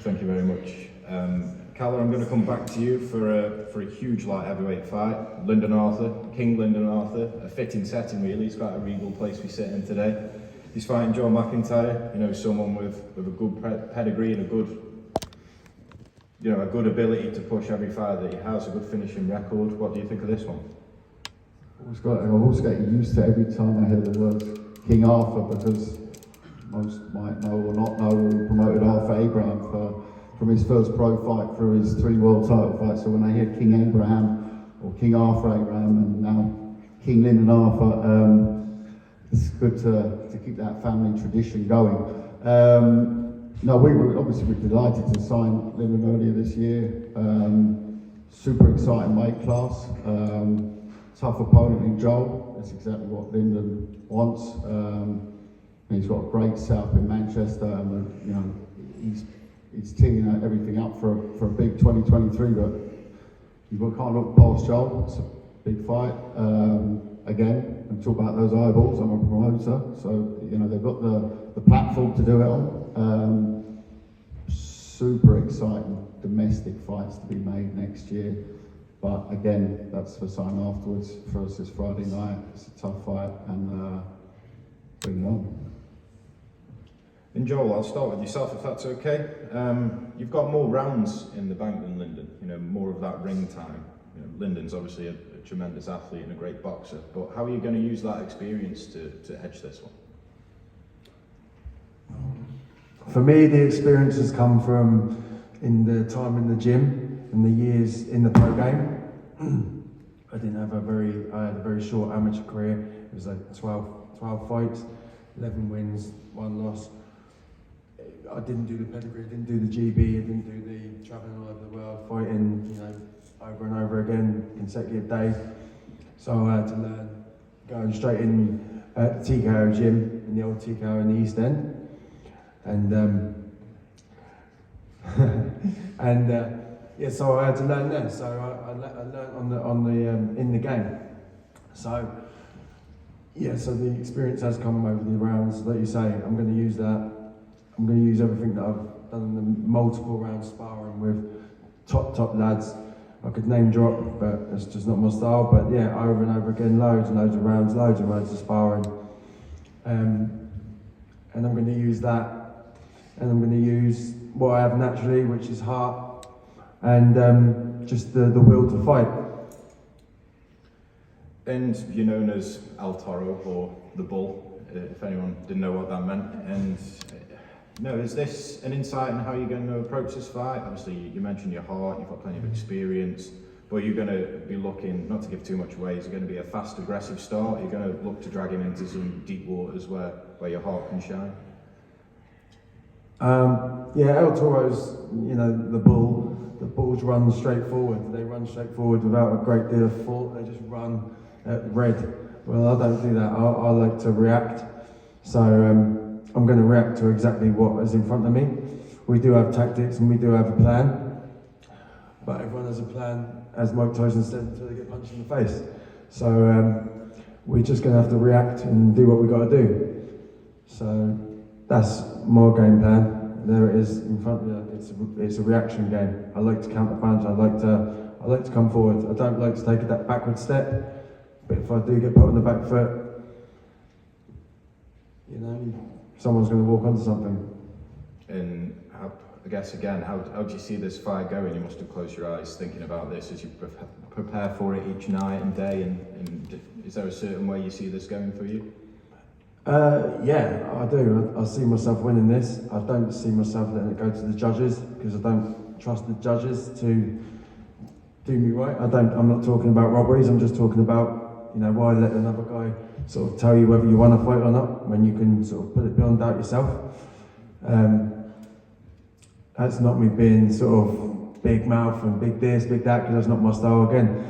Thank you very much. Calla, I'm going to come back to you for a huge light heavyweight fight. Lyndon Arthur, King Lyndon Arthur, a fitting setting really. It's quite a regal place we sit in today. He's fighting Joel McIntyre, someone with a good pedigree and a good ability to push every fight that he has, a good finishing record. What do you think of this one? I've always got used to every time I hear the word King Arthur, because most might know or not know we promoted Arthur Abraham from his first pro fight through his 3 world title fights. So when I hear King Abraham or King Arthur Abraham and now King Lyndon Arthur, it's good to keep that family tradition going. No, we were obviously delighted to sign Lyndon earlier this year. Super exciting weight class. Tough opponent in Joel. That's exactly what Lyndon wants. He's got a great setup in Manchester, and he's teeing everything up for a big 2023. But you can't look past Joel. It's a big fight. Again, and talk about those eyeballs. I'm a promoter, so they've got the platform to do it on. Super exciting domestic fights to be made next year. But again, that's for sign afterwards. For us, it's Friday night. It's a tough fight, and bring it on. And Joel, I'll start with yourself if that's okay. You've got more rounds in the bank than Lyndon. More of that ring time. Lyndon's obviously a tremendous athlete and a great boxer, but how are you going to use that experience to edge this one? For me, the experience has come from in the time in the gym and the years in the pro game. I had a very short amateur career. It was like 12 fights, 11 wins, 1 loss. I didn't do the pedigree, I didn't do the GB, I didn't do the travelling all over the world, fighting, over and over again, consecutive days. So I had to learn going straight in at the TKO gym, in the old TKO in the East End. And so I had to learn there. So I learned in the game. So the experience has come over the rounds. Like you say, I'm going to use that. I'm going to use everything that I've done in the multiple rounds sparring with top lads. I could name drop, but it's just not my style. But yeah, over and over again, loads and loads of rounds of sparring. And I'm going to use that. And I'm going to use what I have naturally, which is heart and just the will to fight. And you're known as El Toro, or the Bull, if anyone didn't know what that meant. And is this an insight on how you're going to approach this fight? Obviously, you mentioned your heart, you've got plenty of experience, but you're going to be looking, not to give too much away, is it going to be a fast, aggressive start? You're going to look to drag him into some deep waters where your heart can shine? El Toro's, the Bull. The Bulls run straight forward. They run straight forward without a great deal of thought. They just run at red. Well, I don't do that. I like to react. So I'm going to react to exactly what is in front of me. We do have tactics and we do have a plan. But everyone has a plan, as Mike Tyson said, until they get punched in the face. So we're just going to have to react and do what we got to do. So that's my game plan. There it is in front of you. It's a reaction game. I like to counter punch. I like to come forward. I don't like to take that backward step. But if I do get put on the back foot, someone's going to walk onto something. And I guess again, how do you see this fight going? You must have closed your eyes thinking about this as you prepare for it each night and day. And is there a certain way you see this going for you? Yeah, I do. I see myself winning this. I don't see myself letting it go to the judges because I don't trust the judges to do me right. I'm not talking about robberies. I'm just talking about, why let another guy sort of tell you whether you want to fight or not when you can sort of put it beyond doubt yourself. That's not me being sort of big mouth and big this, big that, because that's not my style again.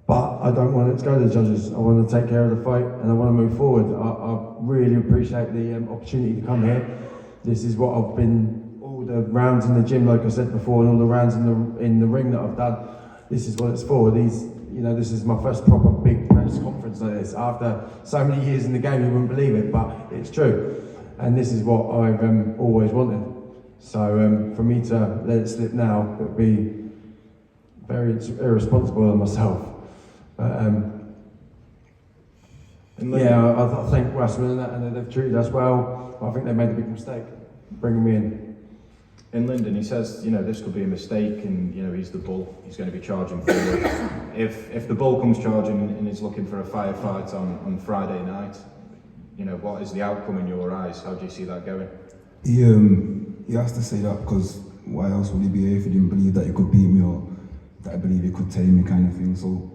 But I don't want it to go to the judges. I want to take care of the fight and I want to move forward. I really appreciate the opportunity to come here. This is what I've been, all the rounds in the gym, like I said before, and all the rounds in the ring that I've done. This is what it's for. This is my first proper big press conference like this. After so many years in the game, you wouldn't believe it, but it's true. And this is what I've always wanted. So for me to let it slip now would be very irresponsible of myself. But yeah, I thank Westman and they've treated us well. I think they made a big mistake bringing me in. In Lyndon, he says, this could be a mistake, and he's the bull. He's going to be charging forward. If the bull comes charging and is looking for a firefight on Friday night, what is the outcome in your eyes? How do you see that going? He has to say that because why else would he be here if he didn't believe that he could beat me or that I believe he could tame me, kind of thing. So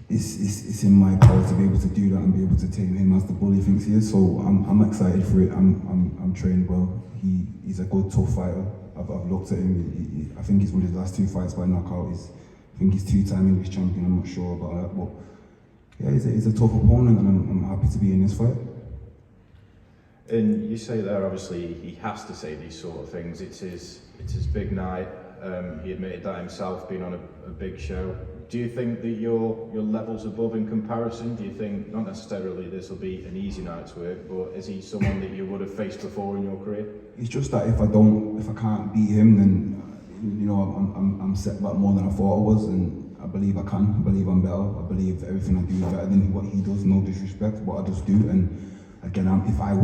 it's in my power to be able to do that and be able to tame him as the bull he thinks he is. So I'm excited for it. I'm trained well. He's a good, tough fighter. I've looked at him. I think he's won his last 2 fights by knockout. I think he's 2-time English champion. I'm not sure about that, but yeah, he's a tough opponent, and I'm happy to be in this fight. And you say there, obviously, he has to say these sort of things. It's his big night. He admitted that himself, being on a big show. Do you think that your level's above in comparison? Do you think, not necessarily this will be an easy night's work, but is he someone that you would have faced before in your career? It's just that if I can't beat him, then I'm set back more than I thought I was, and I believe I can. I believe I'm better. I believe everything I do is better than what he does. No disrespect, but I just do. And again, if I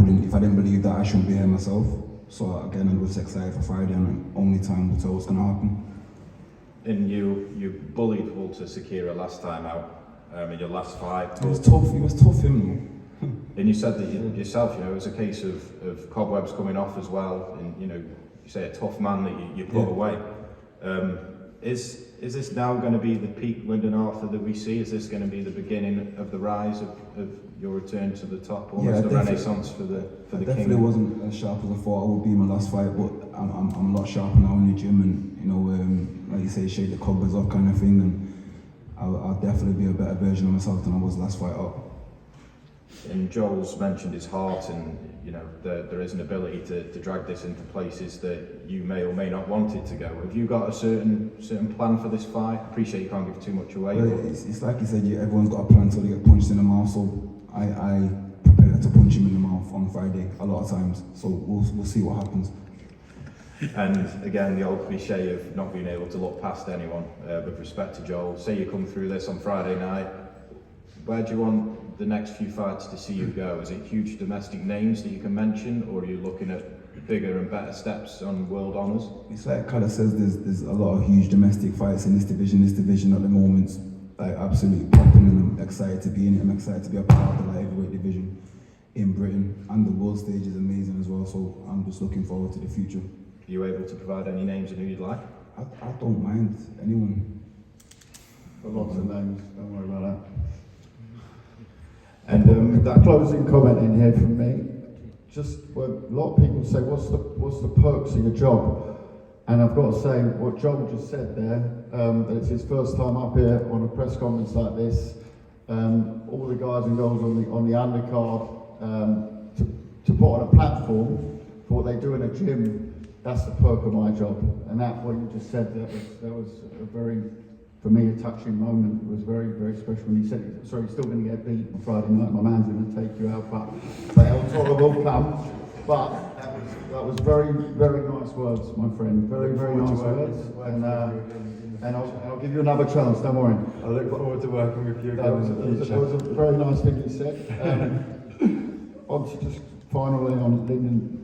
didn't believe that, I shouldn't be here myself. So again, I'm just excited for Friday, and only time will tell what's going to happen. And you bullied Walter Sakira last time out in your last fight. It was tough. It was tough, him. And you said that yourself, it was a case of cobwebs coming off as well, and you say a tough man that you put away. Is this now going to be the peak Lyndon Arthur that we see? Is this going to be the beginning of the rise of your return to the top, almost a renaissance for the king? I definitely wasn't as sharp as I thought I would be in my last fight, but I'm a lot sharper now in the gym, and like you say, shake the cobwebs off kind of thing, and I'll definitely be a better version of myself than I was last fight up. And Joel's mentioned his heart, and there is an ability to drag this into places that you may or may not want it to go. Have you got a certain plan for this fight? I appreciate you can't give too much away. Well, it's like you said, everyone's got a plan until they get punched in the mouth. So I prepare to punch him in the mouth on Friday a lot of times. So we'll see what happens. And again, the old cliche of not being able to look past anyone with respect to Joel. Say you come through this on Friday night, where do you want the next few fights to see you go? Is it huge domestic names that you can mention, or are you looking at bigger and better steps on world honours? It's like Kala says, there's a lot of huge domestic fights in this division. This division at the moment's like absolutely popping, and I'm excited to be in it. I'm excited to be a part of the light heavyweight division in Britain, and the world stage is amazing as well. So I'm just looking forward to the future. Are you able to provide any names of who you'd like? I don't mind anyone. Lots of names, don't worry about that. And that closing comment in here from me. Just a lot of people say, what's the perks of your job? And I've got to say, what Joel just said there, that it's his first time up here on a press conference like this. All the guys and girls on the undercard to put on a platform for what they do in a gym. That's the perk of my job. And that, what you just said, that was a very, for me, a touching moment. It was very, very special when you said, sorry, you're still going to get beat on Friday night. My man's going to take you out, but El Toro will come. But that was very, very nice words, my friend. Very, very nice words. And I'll give you another chance, don't worry. I look forward to working with you again in the future. That was a very nice thing you said. On to just finally on Lyndon.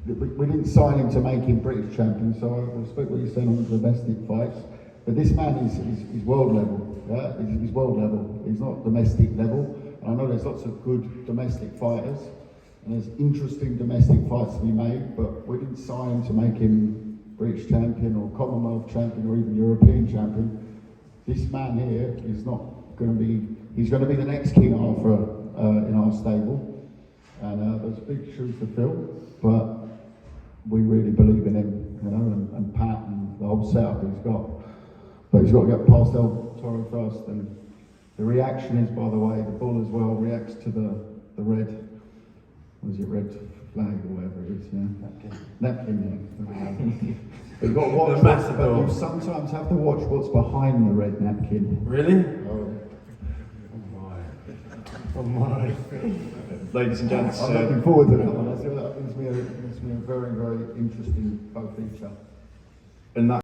We didn't sign him to make him British champion, so I respect what you're saying on the domestic fights. But this man is world level. Yeah? He's world level. He's not domestic level. And I know there's lots of good domestic fighters, and there's interesting domestic fights to be made. But we didn't sign him to make him British champion or Commonwealth champion or even European champion. This man here is not going to be. He's going to be the next King Arthur in our stable, and there's big shoes to fill. But we really believe in him, and Pat and the whole setup he's got. But he's got to get past El Toro first, and the reaction is, by the way, the bull as well reacts to the red, red flag or whatever it is, yeah? Napkin, yeah. You've got to watch, but you sometimes have to watch what's behind the red napkin. Really? Oh. Oh my. ladies and gents. I'm looking forward to that one. That gives me a very, very interesting bow feature. And that